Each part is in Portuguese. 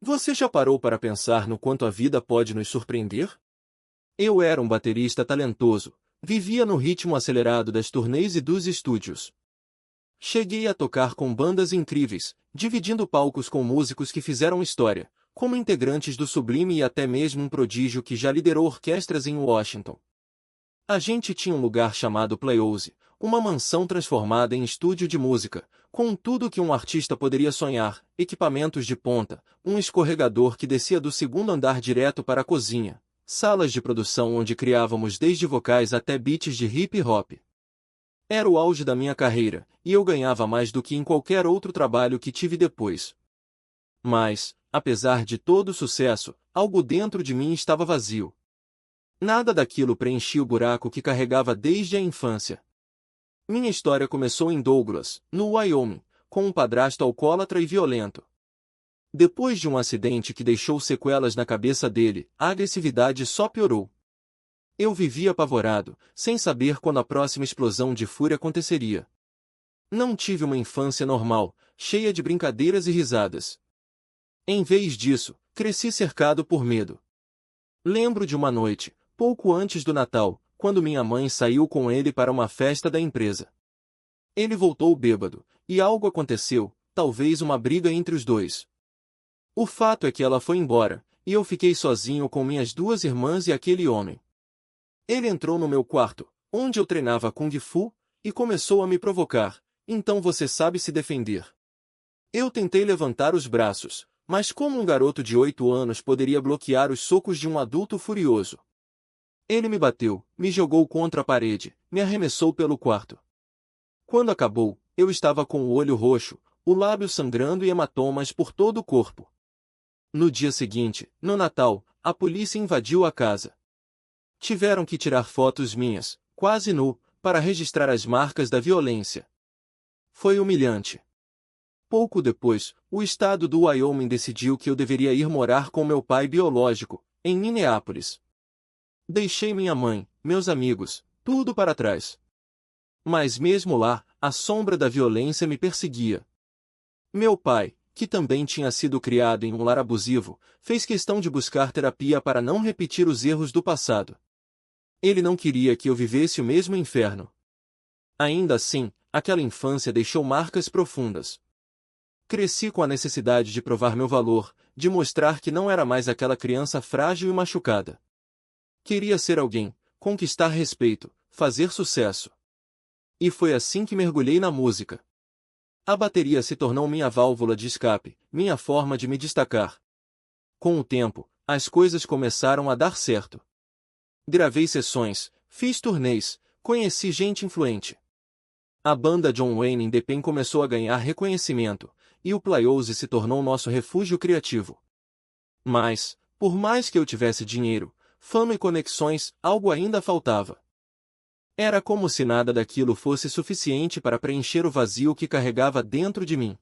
Você já parou para pensar no quanto a vida pode nos surpreender? Eu era um baterista talentoso, vivia no ritmo acelerado das turnês e dos estúdios. Cheguei a tocar com bandas incríveis, dividindo palcos com músicos que fizeram história, como integrantes do Sublime e até mesmo um prodígio que já liderou orquestras em Washington. A gente tinha um lugar chamado Playhouse, uma mansão transformada em estúdio de música, com tudo que um artista poderia sonhar, equipamentos de ponta, um escorregador que descia do segundo andar direto para a cozinha, salas de produção onde criávamos desde vocais até beats de hip hop. Era o auge da minha carreira, e eu ganhava mais do que em qualquer outro trabalho que tive depois. Mas, apesar de todo o sucesso, algo dentro de mim estava vazio. Nada daquilo preenchia o buraco que carregava desde a infância. Minha história começou em Douglas, no Wyoming, com um padrasto alcoólatra e violento. Depois de um acidente que deixou sequelas na cabeça dele, a agressividade só piorou. Eu vivia apavorado, sem saber quando a próxima explosão de fúria aconteceria. Não tive uma infância normal, cheia de brincadeiras e risadas. Em vez disso, cresci cercado por medo. Lembro de uma noite, pouco antes do Natal, quando minha mãe saiu com ele para uma festa da empresa. Ele voltou bêbado, e algo aconteceu, talvez uma briga entre os dois. O fato é que ela foi embora, e eu fiquei sozinho com minhas duas irmãs e aquele homem. Ele entrou no meu quarto, onde eu treinava Kung Fu, e começou a me provocar. Então você sabe se defender. Eu tentei levantar os braços, mas como um garoto de 8 anos poderia bloquear os socos de um adulto furioso? Ele me bateu, me jogou contra a parede, me arremessou pelo quarto. Quando acabou, eu estava com o olho roxo, o lábio sangrando e hematomas por todo o corpo. No dia seguinte, no Natal, a polícia invadiu a casa. Tiveram que tirar fotos minhas, quase nu, para registrar as marcas da violência. Foi humilhante. Pouco depois, o estado do Wyoming decidiu que eu deveria ir morar com meu pai biológico, em Minneapolis. Deixei minha mãe, meus amigos, tudo para trás. Mas mesmo lá, a sombra da violência me perseguia. Meu pai, que também tinha sido criado em um lar abusivo, fez questão de buscar terapia para não repetir os erros do passado. Ele não queria que eu vivesse o mesmo inferno. Ainda assim, aquela infância deixou marcas profundas. Cresci com a necessidade de provar meu valor, de mostrar que não era mais aquela criança frágil e machucada. Queria ser alguém, conquistar respeito, fazer sucesso. E foi assim que mergulhei na música. A bateria se tornou minha válvula de escape, minha forma de me destacar. Com o tempo, as coisas começaram a dar certo. Gravei sessões, fiz turnês, conheci gente influente. A banda John Wayne in the Pen começou a ganhar reconhecimento, e o Playhouse se tornou nosso refúgio criativo. Mas, por mais que eu tivesse dinheiro, fama e conexões, algo ainda faltava. Era como se nada daquilo fosse suficiente para preencher o vazio que carregava dentro de mim.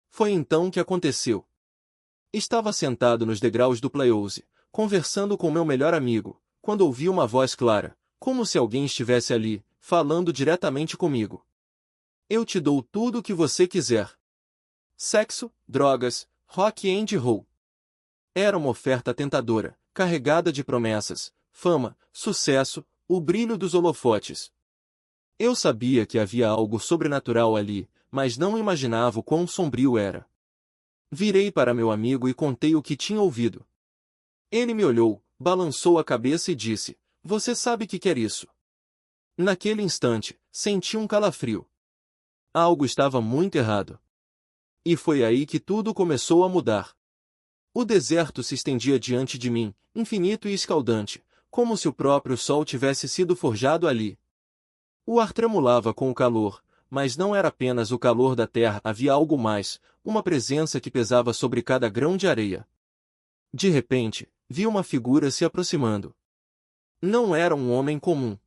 Foi então que aconteceu. Estava sentado nos degraus do Playhouse, conversando com meu melhor amigo, quando ouvi uma voz clara, como se alguém estivesse ali, falando diretamente comigo. Eu te dou tudo o que você quiser. Sexo, drogas, rock and roll. Era uma oferta tentadora, carregada de promessas, fama, sucesso, o brilho dos holofotes. Eu sabia que havia algo sobrenatural ali, mas não imaginava o quão sombrio era. Virei para meu amigo e contei o que tinha ouvido. Ele me olhou, balançou a cabeça e disse: "Você sabe que quer isso." Naquele instante, senti um calafrio. Algo estava muito errado. E foi aí que tudo começou a mudar. O deserto se estendia diante de mim, infinito e escaldante, como se o próprio sol tivesse sido forjado ali. O ar tremulava com o calor, mas não era apenas o calor da terra, havia algo mais, uma presença que pesava sobre cada grão de areia. De repente, vi uma figura se aproximando. Não era um homem comum.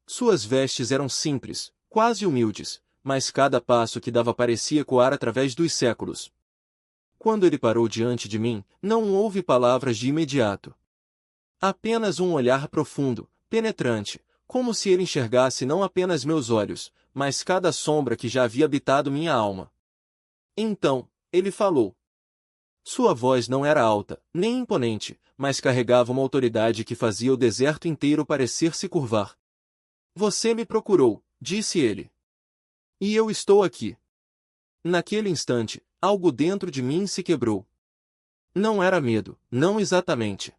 Suas vestes eram simples, quase humildes, mas cada passo que dava parecia ecoar através dos séculos. Quando ele parou diante de mim, não houve palavras de imediato. Apenas um olhar profundo, penetrante, como se ele enxergasse não apenas meus olhos, mas cada sombra que já havia habitado minha alma. Então, ele falou: Sua voz não era alta, nem imponente, mas carregava uma autoridade que fazia o deserto inteiro parecer se curvar. Você me procurou, disse ele. E eu estou aqui. Naquele instante, algo dentro de mim se quebrou. Não era medo, não exatamente.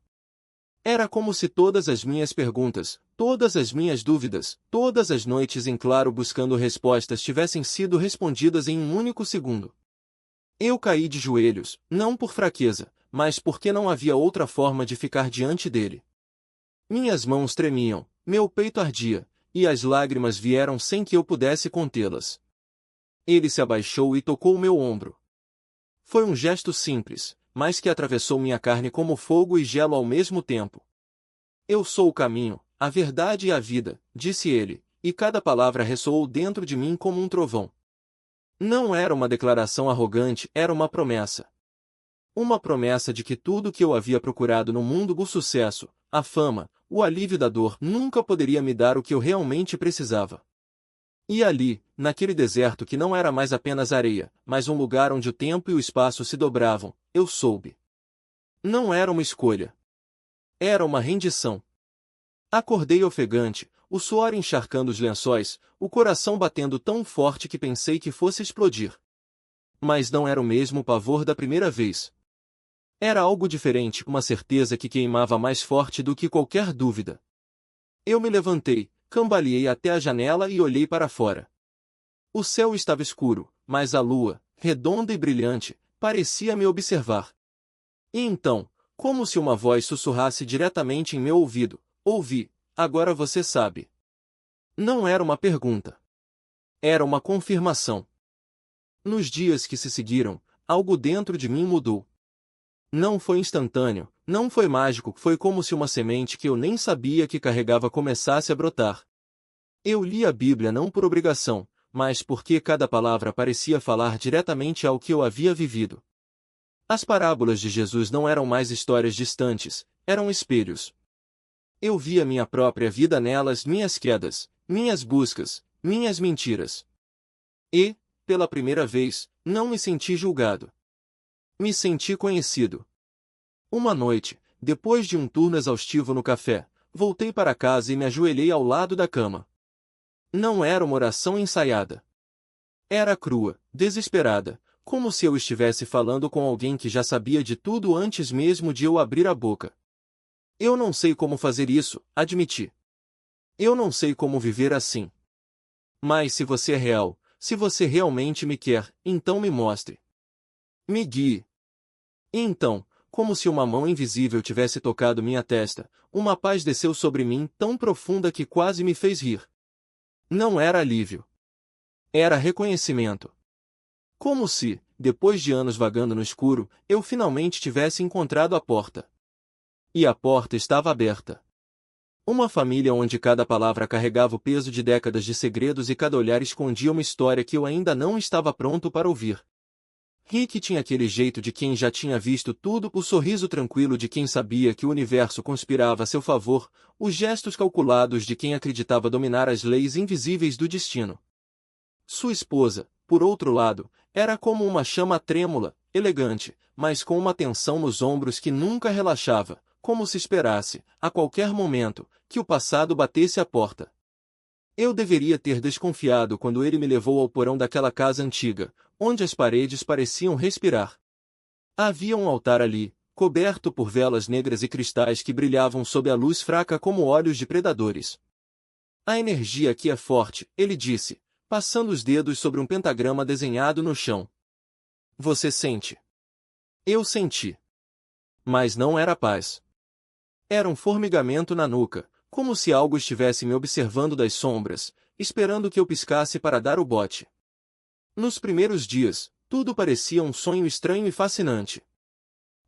Era como se todas as minhas perguntas, todas as minhas dúvidas, todas as noites em claro buscando respostas tivessem sido respondidas em um único segundo. Eu caí de joelhos, não por fraqueza, mas porque não havia outra forma de ficar diante dele. Minhas mãos tremiam, meu peito ardia, e as lágrimas vieram sem que eu pudesse contê-las. Ele se abaixou e tocou meu ombro. Foi um gesto simples, mas que atravessou minha carne como fogo e gelo ao mesmo tempo. Eu sou o caminho, a verdade e a vida, disse ele, e cada palavra ressoou dentro de mim como um trovão. Não era uma declaração arrogante, era uma promessa. Uma promessa de que tudo o que eu havia procurado no mundo, o sucesso, a fama, o alívio da dor, nunca poderia me dar o que eu realmente precisava. E ali, naquele deserto que não era mais apenas areia, mas um lugar onde o tempo e o espaço se dobravam, eu soube. Não era uma escolha. Era uma rendição. Acordei ofegante, o suor encharcando os lençóis, o coração batendo tão forte que pensei que fosse explodir. Mas não era o mesmo pavor da primeira vez. Era algo diferente, uma certeza que queimava mais forte do que qualquer dúvida. Eu me levantei, cambaleei até a janela e olhei para fora. O céu estava escuro, mas a lua, redonda e brilhante, parecia me observar. E então, como se uma voz sussurrasse diretamente em meu ouvido, ouvi, agora você sabe. Não era uma pergunta. Era uma confirmação. Nos dias que se seguiram, algo dentro de mim mudou. Não foi instantâneo, não foi mágico, foi como se uma semente que eu nem sabia que carregava começasse a brotar. Eu li a Bíblia não por obrigação, mas porque cada palavra parecia falar diretamente ao que eu havia vivido. As parábolas de Jesus não eram mais histórias distantes, eram espelhos. Eu via minha própria vida nelas, minhas quedas, minhas buscas, minhas mentiras. E, pela primeira vez, não me senti julgado. Me senti conhecido. Uma noite, depois de um turno exaustivo no café, voltei para casa e me ajoelhei ao lado da cama. Não era uma oração ensaiada. Era crua, desesperada, como se eu estivesse falando com alguém que já sabia de tudo antes mesmo de eu abrir a boca. Eu não sei como fazer isso, admiti. Eu não sei como viver assim. Mas se você é real, se você realmente me quer, então me mostre. Me guie. E então, como se uma mão invisível tivesse tocado minha testa, uma paz desceu sobre mim tão profunda que quase me fez rir. Não era alívio. Era reconhecimento. Como se, depois de anos vagando no escuro, eu finalmente tivesse encontrado a porta. E a porta estava aberta. Uma família onde cada palavra carregava o peso de décadas de segredos e cada olhar escondia uma história que eu ainda não estava pronto para ouvir. Rick tinha aquele jeito de quem já tinha visto tudo, o sorriso tranquilo de quem sabia que o universo conspirava a seu favor, os gestos calculados de quem acreditava dominar as leis invisíveis do destino. Sua esposa, por outro lado, era como uma chama trêmula, elegante, mas com uma tensão nos ombros que nunca relaxava, como se esperasse, a qualquer momento, que o passado batesse à porta. Eu deveria ter desconfiado quando ele me levou ao porão daquela casa antiga, onde as paredes pareciam respirar. Havia um altar ali, coberto por velas negras e cristais que brilhavam sob a luz fraca como olhos de predadores. A energia aqui é forte, ele disse, passando os dedos sobre um pentagrama desenhado no chão. Você sente? Eu senti. Mas não era paz. Era um formigamento na nuca, como se algo estivesse me observando das sombras, esperando que eu piscasse para dar o bote. Nos primeiros dias, tudo parecia um sonho estranho e fascinante.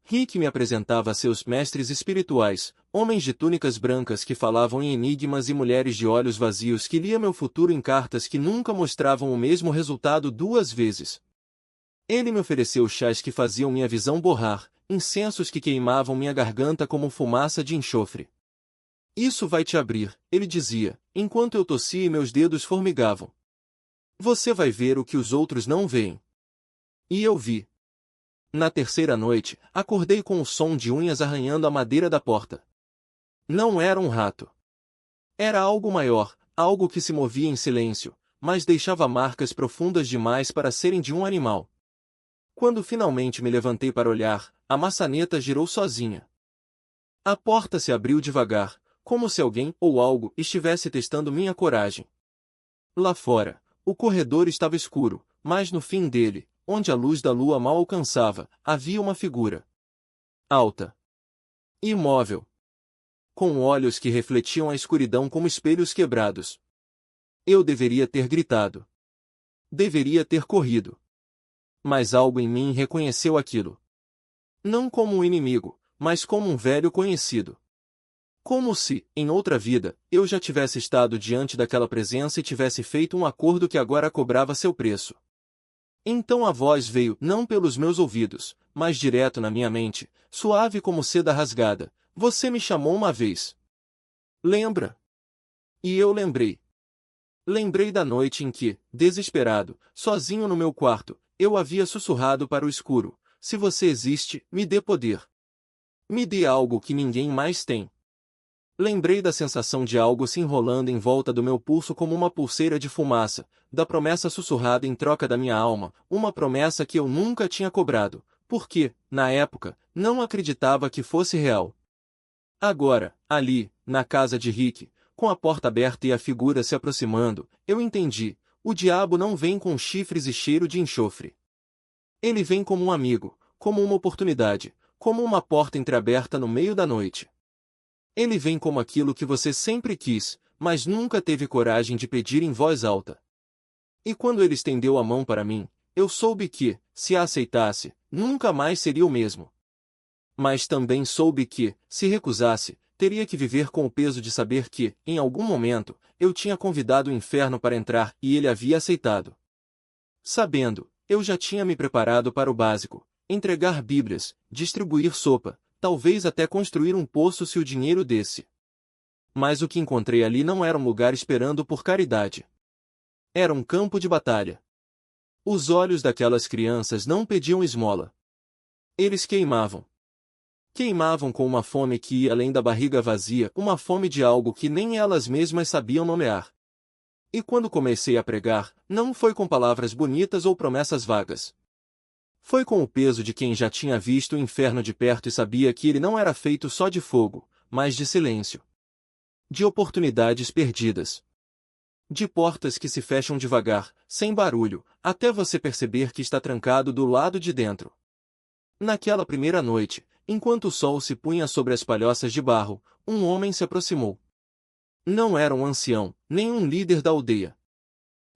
Rick me apresentava a seus mestres espirituais, homens de túnicas brancas que falavam em enigmas e mulheres de olhos vazios que lia meu futuro em cartas que nunca mostravam o mesmo resultado duas vezes. Ele me ofereceu chás que faziam minha visão borrar, incensos que queimavam minha garganta como fumaça de enxofre. Isso vai te abrir, ele dizia, enquanto eu tossia e meus dedos formigavam. Você vai ver o que os outros não veem. E eu vi. Na terceira noite, acordei com o som de unhas arranhando a madeira da porta. Não era um rato. Era algo maior, algo que se movia em silêncio, mas deixava marcas profundas demais para serem de um animal. Quando finalmente me levantei para olhar, a maçaneta girou sozinha. A porta se abriu devagar, como se alguém ou algo estivesse testando minha coragem. Lá fora, o corredor estava escuro, mas no fim dele, onde a luz da lua mal alcançava, havia uma figura. Alta. Imóvel. Com olhos que refletiam a escuridão como espelhos quebrados. Eu deveria ter gritado. Deveria ter corrido. Mas algo em mim reconheceu aquilo. Não como um inimigo, mas como um velho conhecido. Como se, em outra vida, eu já tivesse estado diante daquela presença e tivesse feito um acordo que agora cobrava seu preço. Então a voz veio não pelos meus ouvidos, mas direto na minha mente, suave como seda rasgada. Você me chamou uma vez. Lembra? E eu lembrei. Lembrei da noite em que, desesperado, sozinho no meu quarto, eu havia sussurrado para o escuro: se você existe, me dê poder. Me dê algo que ninguém mais tem. Lembrei da sensação de algo se enrolando em volta do meu pulso como uma pulseira de fumaça, da promessa sussurrada em troca da minha alma, uma promessa que eu nunca tinha cobrado, porque, na época, não acreditava que fosse real. Agora, ali, na casa de Rick, com a porta aberta e a figura se aproximando, eu entendi: o diabo não vem com chifres e cheiro de enxofre. Ele vem como um amigo, como uma oportunidade, como uma porta entreaberta no meio da noite. Ele vem como aquilo que você sempre quis, mas nunca teve coragem de pedir em voz alta. E quando ele estendeu a mão para mim, eu soube que, se a aceitasse, nunca mais seria o mesmo. Mas também soube que, se recusasse, teria que viver com o peso de saber que, em algum momento, eu tinha convidado o inferno para entrar e ele havia aceitado. Sabendo, eu já tinha me preparado para o básico: entregar bíblias, distribuir sopa, talvez até construir um poço se o dinheiro desse. Mas o que encontrei ali não era um lugar esperando por caridade. Era um campo de batalha. Os olhos daquelas crianças não pediam esmola. Eles queimavam. Queimavam com uma fome que ia além da barriga vazia, uma fome de algo que nem elas mesmas sabiam nomear. E quando comecei a pregar, não foi com palavras bonitas ou promessas vagas. Foi com o peso de quem já tinha visto o inferno de perto e sabia que ele não era feito só de fogo, mas de silêncio. De oportunidades perdidas. De portas que se fecham devagar, sem barulho, até você perceber que está trancado do lado de dentro. Naquela primeira noite, enquanto o sol se punha sobre as palhoças de barro, um homem se aproximou. Não era um ancião, nem um líder da aldeia.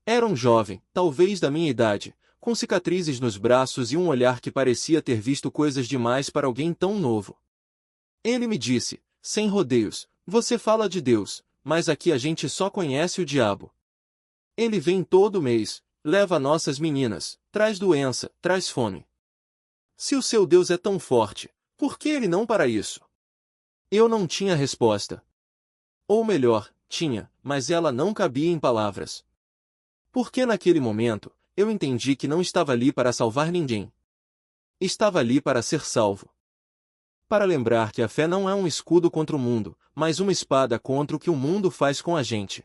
Era um jovem, talvez da minha idade, com cicatrizes nos braços e um olhar que parecia ter visto coisas demais para alguém tão novo. Ele me disse, sem rodeios: você fala de Deus, mas aqui a gente só conhece o diabo. Ele vem todo mês, leva nossas meninas, traz doença, traz fome. Se o seu Deus é tão forte, por que ele não para isso? Eu não tinha resposta. Ou melhor, tinha, mas ela não cabia em palavras. Porque naquele momento, eu entendi que não estava ali para salvar ninguém. Estava ali para ser salvo. Para lembrar que a fé não é um escudo contra o mundo, mas uma espada contra o que o mundo faz com a gente.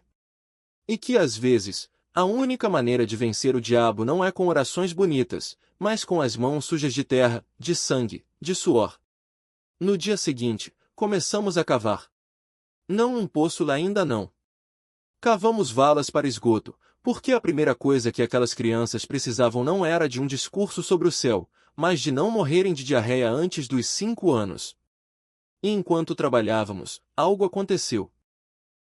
E que às vezes, a única maneira de vencer o diabo não é com orações bonitas, mas com as mãos sujas de terra, de sangue, de suor. No dia seguinte, começamos a cavar. Não um poço lá ainda não. Cavamos valas para esgoto, porque a primeira coisa que aquelas crianças precisavam não era de um discurso sobre o céu, mas de não morrerem de diarreia antes dos 5 anos. E enquanto trabalhávamos, algo aconteceu.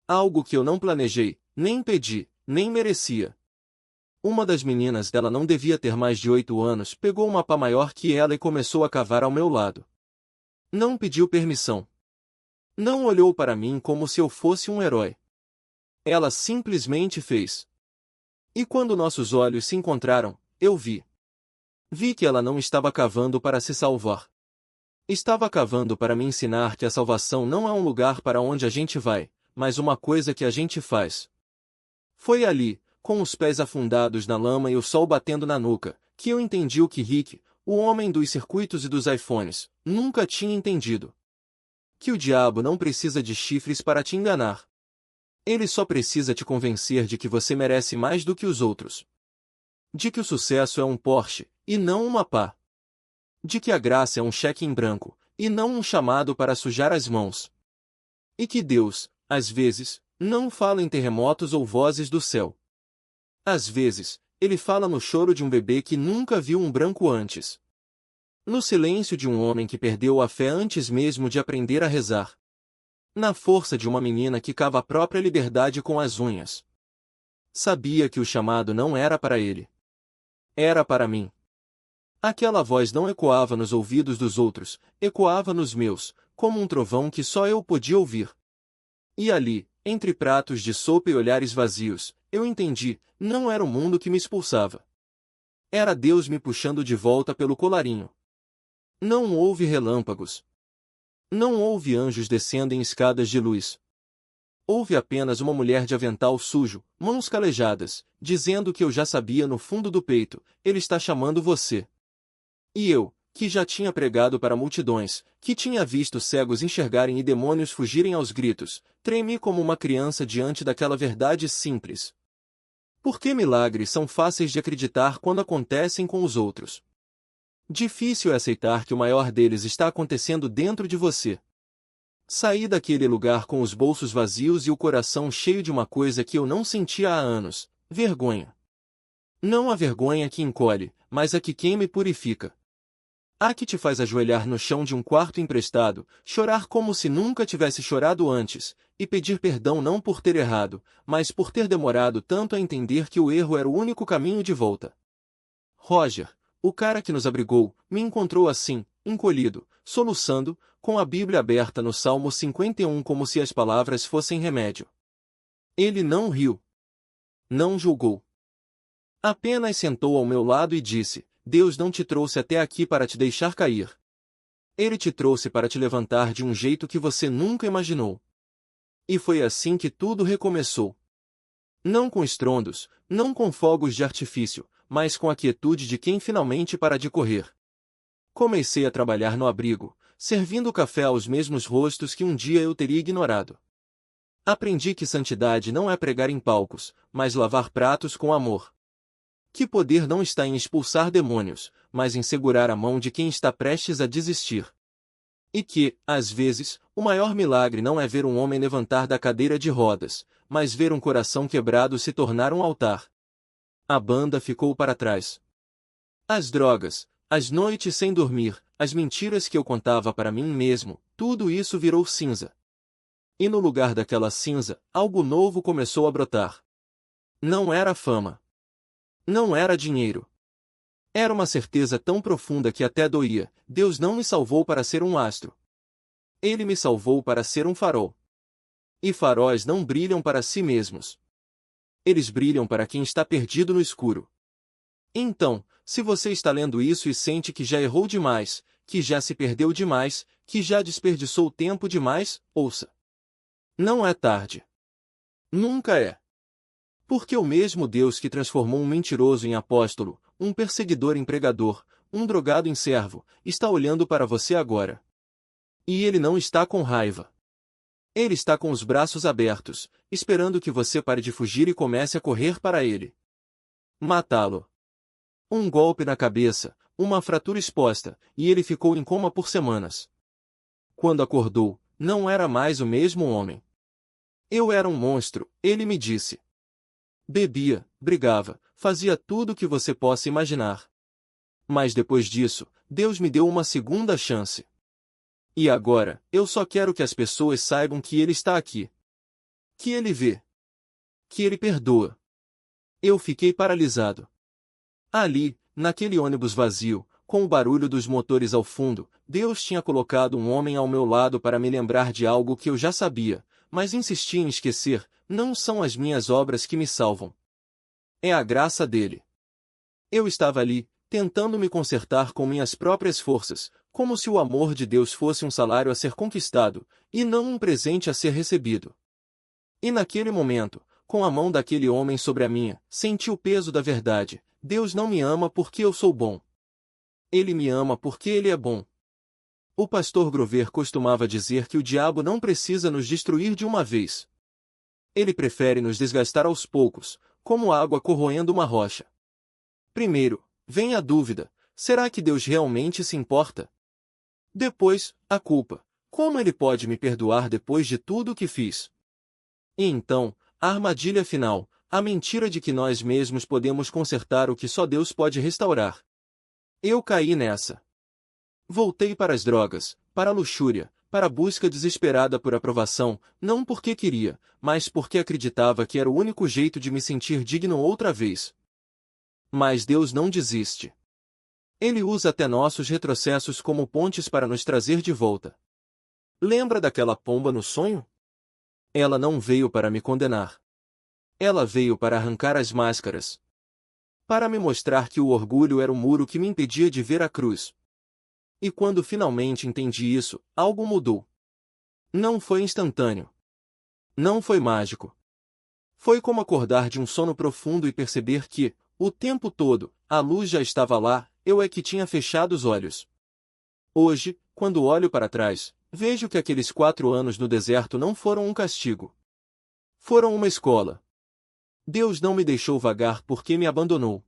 Algo que eu não planejei, nem pedi, nem merecia. Uma das meninas dela não devia ter mais de 8 anos, pegou uma pá maior que ela e começou a cavar ao meu lado. Não pediu permissão. Não olhou para mim como se eu fosse um herói. Ela simplesmente fez. E quando nossos olhos se encontraram, eu vi. Vi que ela não estava cavando para se salvar. Estava cavando para me ensinar que a salvação não é um lugar para onde a gente vai, mas uma coisa que a gente faz. Foi ali, com os pés afundados na lama e o sol batendo na nuca, que eu entendi o que Rick, o homem dos circuitos e dos iPhones, nunca tinha entendido que o diabo não precisa de chifres para te enganar. Ele só precisa te convencer de que você merece mais do que os outros. De que o sucesso é um Porsche, e não uma pá. De que a graça é um cheque em branco, e não um chamado para sujar as mãos. E que Deus, às vezes, não fala em terremotos ou vozes do céu. Às vezes, ele fala no choro de um bebê que nunca viu um branco antes. No silêncio de um homem que perdeu a fé antes mesmo de aprender a rezar. Na força de uma menina que cava a própria liberdade com as unhas. Sabia que o chamado não era para ele. Era para mim. Aquela voz não ecoava nos ouvidos dos outros, ecoava nos meus, como um trovão que só eu podia ouvir. E ali, entre pratos de sopa e olhares vazios, eu entendi, não era o mundo que me expulsava. Era Deus me puxando de volta pelo colarinho. Não houve relâmpagos. Não houve anjos descendo em escadas de luz. Houve apenas uma mulher de avental sujo, mãos calejadas, dizendo que eu já sabia no fundo do peito, ele está chamando você. E eu, que já tinha pregado para multidões, que tinha visto cegos enxergarem e demônios fugirem aos gritos, tremi como uma criança diante daquela verdade simples. Por que milagres são fáceis de acreditar quando acontecem com os outros? Difícil é aceitar que o maior deles está acontecendo dentro de você. Saí daquele lugar com os bolsos vazios e o coração cheio de uma coisa que eu não sentia há anos, vergonha. Não a vergonha que encolhe, mas a que queima e purifica. A que te faz ajoelhar no chão de um quarto emprestado, chorar como se nunca tivesse chorado antes, e pedir perdão não por ter errado, mas por ter demorado tanto a entender que o erro era o único caminho de volta. Roger, o cara que nos abrigou, me encontrou assim, encolhido, soluçando, com a Bíblia aberta no Salmo 51 como se as palavras fossem remédio. Ele não riu. Não julgou. Apenas sentou ao meu lado e disse: Deus não te trouxe até aqui para te deixar cair. Ele te trouxe para te levantar de um jeito que você nunca imaginou. E foi assim que tudo recomeçou. Não com estrondos, não com fogos de artifício, mas com a quietude de quem finalmente para de correr. Comecei a trabalhar no abrigo, servindo café aos mesmos rostos que um dia eu teria ignorado. Aprendi que santidade não é pregar em palcos, mas lavar pratos com amor. Que poder não está em expulsar demônios, mas em segurar a mão de quem está prestes a desistir. E que, às vezes, o maior milagre não é ver um homem levantar da cadeira de rodas, mas ver um coração quebrado se tornar um altar. A banda ficou para trás. As drogas, as noites sem dormir, as mentiras que eu contava para mim mesmo, tudo isso virou cinza. E no lugar daquela cinza, algo novo começou a brotar. Não era fama. Não era dinheiro. Era uma certeza tão profunda que até doía: Deus não me salvou para ser um astro. Ele me salvou para ser um farol. E faróis não brilham para si mesmos. Eles brilham para quem está perdido no escuro. Então, se você está lendo isso e sente que já errou demais, que já se perdeu demais, que já desperdiçou tempo demais, ouça. Não é tarde. Nunca é. Porque o mesmo Deus que transformou um mentiroso em apóstolo, um perseguidor em pregador, um drogado em servo, está olhando para você agora. E ele não está com raiva. Ele está com os braços abertos, esperando que você pare de fugir e comece a correr para ele. Matá-lo. Um golpe na cabeça, uma fratura exposta, e ele ficou em coma por semanas. Quando acordou, não era mais o mesmo homem. Eu era um monstro, ele me disse. Bebia, brigava, fazia tudo o que você possa imaginar. Mas depois disso, Deus me deu uma segunda chance. E agora, eu só quero que as pessoas saibam que Ele está aqui. Que Ele vê. Que Ele perdoa. Eu fiquei paralisado. Ali, naquele ônibus vazio, com o barulho dos motores ao fundo, Deus tinha colocado um homem ao meu lado para me lembrar de algo que eu já sabia, mas insistia em esquecer: não são as minhas obras que me salvam. É a graça dele. Eu estava ali, tentando me consertar com minhas próprias forças, como se o amor de Deus fosse um salário a ser conquistado, e não um presente a ser recebido. E naquele momento, com a mão daquele homem sobre a minha, senti o peso da verdade: Deus não me ama porque eu sou bom. Ele me ama porque ele é bom. O pastor Grover costumava dizer que o diabo não precisa nos destruir de uma vez. Ele prefere nos desgastar aos poucos, como água corroendo uma rocha. Primeiro, vem a dúvida: será que Deus realmente se importa? Depois, a culpa: como ele pode me perdoar depois de tudo o que fiz? E então, a armadilha final: a mentira de que nós mesmos podemos consertar o que só Deus pode restaurar. Eu caí nessa. Voltei para as drogas, para a luxúria, para a busca desesperada por aprovação, não porque queria, mas porque acreditava que era o único jeito de me sentir digno outra vez. Mas Deus não desiste. Ele usa até nossos retrocessos como pontes para nos trazer de volta. Lembra daquela pomba no sonho? Ela não veio para me condenar. Ela veio para arrancar as máscaras. Para me mostrar que o orgulho era o muro que me impedia de ver a cruz. E quando finalmente entendi isso, algo mudou. Não foi instantâneo. Não foi mágico. Foi como acordar de um sono profundo e perceber que, o tempo todo, a luz já estava lá, eu é que tinha fechado os olhos. Hoje, quando olho para trás, vejo que aqueles 4 anos no deserto não foram um castigo. Foram uma escola. Deus não me deixou vagar porque me abandonou.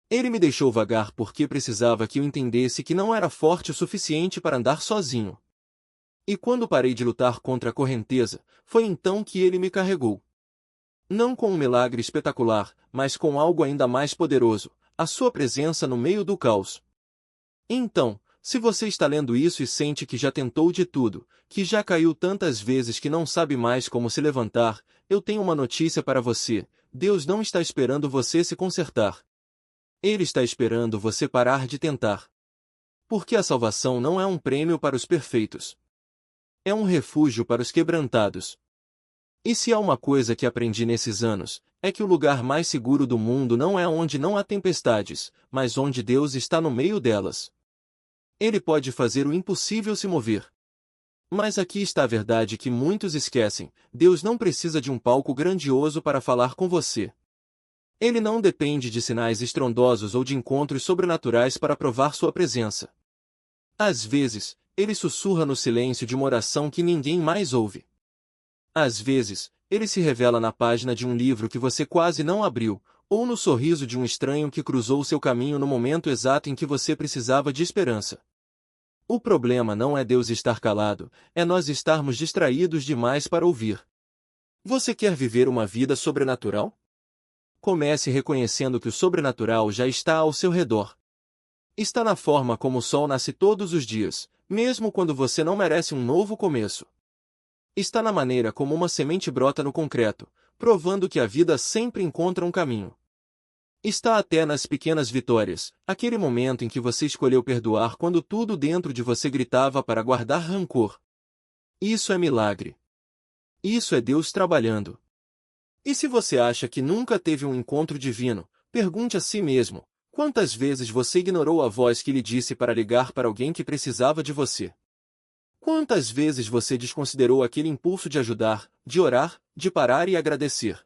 Ele me deixou vagar porque precisava que eu entendesse que não era forte o suficiente para andar sozinho. E quando parei de lutar contra a correnteza, foi então que ele me carregou. Não com um milagre espetacular, mas com algo ainda mais poderoso: a sua presença no meio do caos. Então, se você está lendo isso e sente que já tentou de tudo, que já caiu tantas vezes que não sabe mais como se levantar, eu tenho uma notícia para você: Deus não está esperando você se consertar. Ele está esperando você parar de tentar. Porque a salvação não é um prêmio para os perfeitos. É um refúgio para os quebrantados. E se há uma coisa que aprendi nesses anos, é que o lugar mais seguro do mundo não é onde não há tempestades, mas onde Deus está no meio delas. Ele pode fazer o impossível se mover. Mas aqui está a verdade que muitos esquecem: Deus não precisa de um palco grandioso para falar com você. Ele não depende de sinais estrondosos ou de encontros sobrenaturais para provar sua presença. Às vezes, ele sussurra no silêncio de uma oração que ninguém mais ouve. Às vezes, ele se revela na página de um livro que você quase não abriu, ou no sorriso de um estranho que cruzou seu caminho no momento exato em que você precisava de esperança. O problema não é Deus estar calado, é nós estarmos distraídos demais para ouvir. Você quer viver uma vida sobrenatural? Comece reconhecendo que o sobrenatural já está ao seu redor. Está na forma como o sol nasce todos os dias, mesmo quando você não merece um novo começo. Está na maneira como uma semente brota no concreto, provando que a vida sempre encontra um caminho. Está até nas pequenas vitórias, aquele momento em que você escolheu perdoar quando tudo dentro de você gritava para guardar rancor. Isso é milagre. Isso é Deus trabalhando. E se você acha que nunca teve um encontro divino, pergunte a si mesmo: quantas vezes você ignorou a voz que lhe disse para ligar para alguém que precisava de você? Quantas vezes você desconsiderou aquele impulso de ajudar, de orar, de parar e agradecer?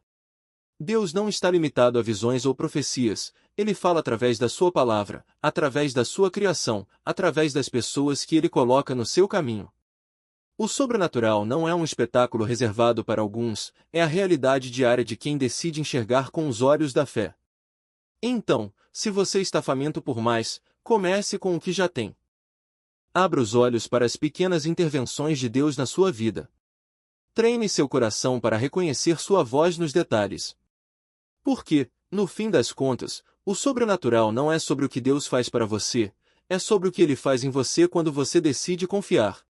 Deus não está limitado a visões ou profecias, ele fala através da sua palavra, através da sua criação, através das pessoas que ele coloca no seu caminho. O sobrenatural não é um espetáculo reservado para alguns, é a realidade diária de quem decide enxergar com os olhos da fé. Então, se você está faminto por mais, comece com o que já tem. Abra os olhos para as pequenas intervenções de Deus na sua vida. Treine seu coração para reconhecer sua voz nos detalhes. Porque, no fim das contas, o sobrenatural não é sobre o que Deus faz para você, é sobre o que Ele faz em você quando você decide confiar.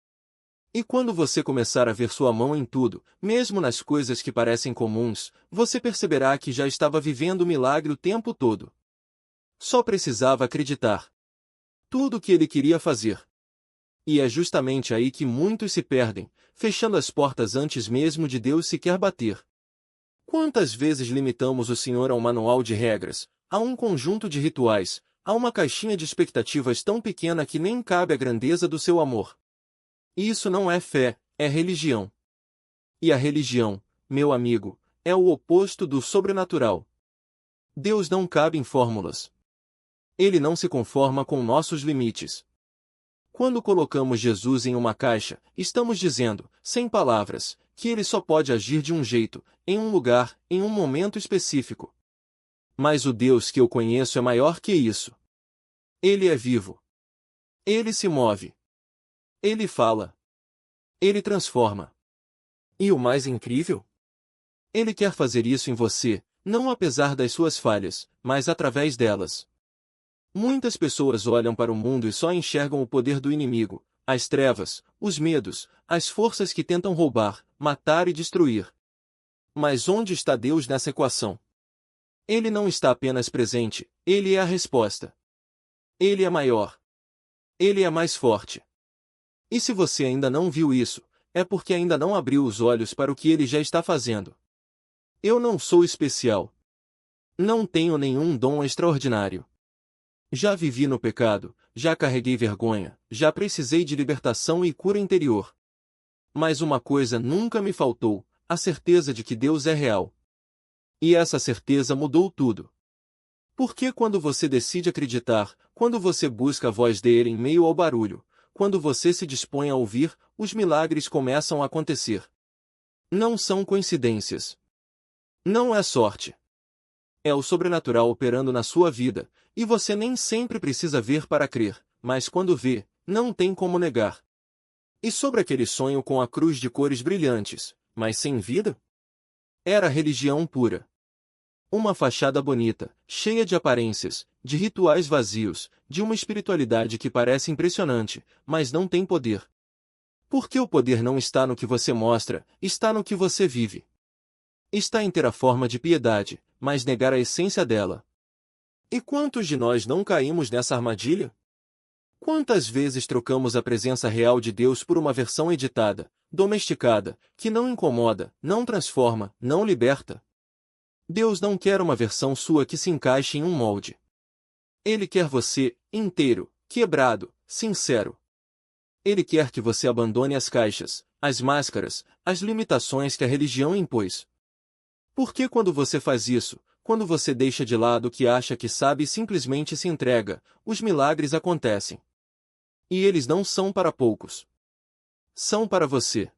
E quando você começar a ver sua mão em tudo, mesmo nas coisas que parecem comuns, você perceberá que já estava vivendo o milagre o tempo todo. Só precisava acreditar. Tudo o que ele queria fazer. E é justamente aí que muitos se perdem, fechando as portas antes mesmo de Deus sequer bater. Quantas vezes limitamos o Senhor a um manual de regras, a um conjunto de rituais, a uma caixinha de expectativas tão pequena que nem cabe a grandeza do seu amor? Isso não é fé, é religião. E a religião, meu amigo, é o oposto do sobrenatural. Deus não cabe em fórmulas. Ele não se conforma com nossos limites. Quando colocamos Jesus em uma caixa, estamos dizendo, sem palavras, que ele só pode agir de um jeito, em um lugar, em um momento específico. Mas o Deus que eu conheço é maior que isso. Ele é vivo. Ele se move. Ele fala. Ele transforma. E o mais incrível? Ele quer fazer isso em você, não apesar das suas falhas, mas através delas. Muitas pessoas olham para o mundo e só enxergam o poder do inimigo, as trevas, os medos, as forças que tentam roubar, matar e destruir. Mas onde está Deus nessa equação? Ele não está apenas presente, ele é a resposta. Ele é maior. Ele é mais forte. E se você ainda não viu isso, é porque ainda não abriu os olhos para o que ele já está fazendo. Eu não sou especial. Não tenho nenhum dom extraordinário. Já vivi no pecado, já carreguei vergonha, já precisei de libertação e cura interior. Mas uma coisa nunca me faltou, a certeza de que Deus é real. E essa certeza mudou tudo. Porque quando você decide acreditar, quando você busca a voz dele em meio ao barulho, quando você se dispõe a ouvir, os milagres começam a acontecer. Não são coincidências. Não é sorte. É o sobrenatural operando na sua vida, e você nem sempre precisa ver para crer, mas quando vê, não tem como negar. E sobre aquele sonho com a cruz de cores brilhantes, mas sem vida? Era religião pura. Uma fachada bonita, cheia de aparências, de rituais vazios, de uma espiritualidade que parece impressionante, mas não tem poder. Porque o poder não está no que você mostra, está no que você vive. Está em ter a forma de piedade, mas negar a essência dela. E quantos de nós não caímos nessa armadilha? Quantas vezes trocamos a presença real de Deus por uma versão editada, domesticada, que não incomoda, não transforma, não liberta? Deus não quer uma versão sua que se encaixe em um molde. Ele quer você, inteiro, quebrado, sincero. Ele quer que você abandone as caixas, as máscaras, as limitações que a religião impôs. Porque quando você faz isso, quando você deixa de lado o que acha que sabe e simplesmente se entrega, os milagres acontecem. E eles não são para poucos. São para você.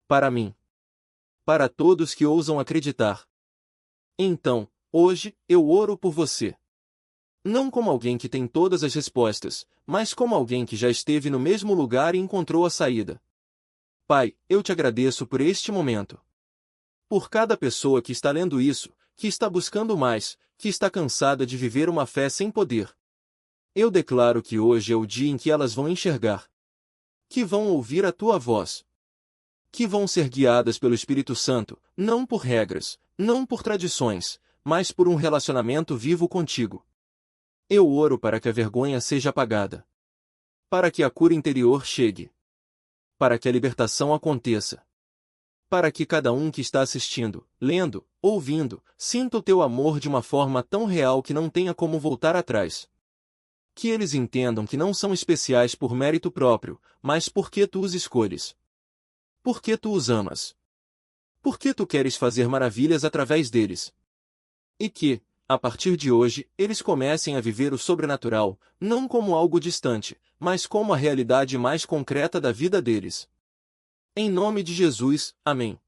Para mim. Para todos que ousam acreditar. Então, hoje, eu oro por você. Não como alguém que tem todas as respostas, mas como alguém que já esteve no mesmo lugar e encontrou a saída. Pai, eu te agradeço por este momento. Por cada pessoa que está lendo isso, que está buscando mais, que está cansada de viver uma fé sem poder. Eu declaro que hoje é o dia em que elas vão enxergar. Que vão ouvir a tua voz. Que vão ser guiadas pelo Espírito Santo, não por regras, não por tradições, mas por um relacionamento vivo contigo. Eu oro para que a vergonha seja apagada. Para que a cura interior chegue. Para que a libertação aconteça. Para que cada um que está assistindo, lendo, ouvindo, sinta o teu amor de uma forma tão real que não tenha como voltar atrás. Que eles entendam que não são especiais por mérito próprio, mas porque tu os escolhes. Porque tu os amas. Porque tu queres fazer maravilhas através deles. E que, a partir de hoje, eles comecem a viver o sobrenatural, não como algo distante, mas como a realidade mais concreta da vida deles. Em nome de Jesus, amém.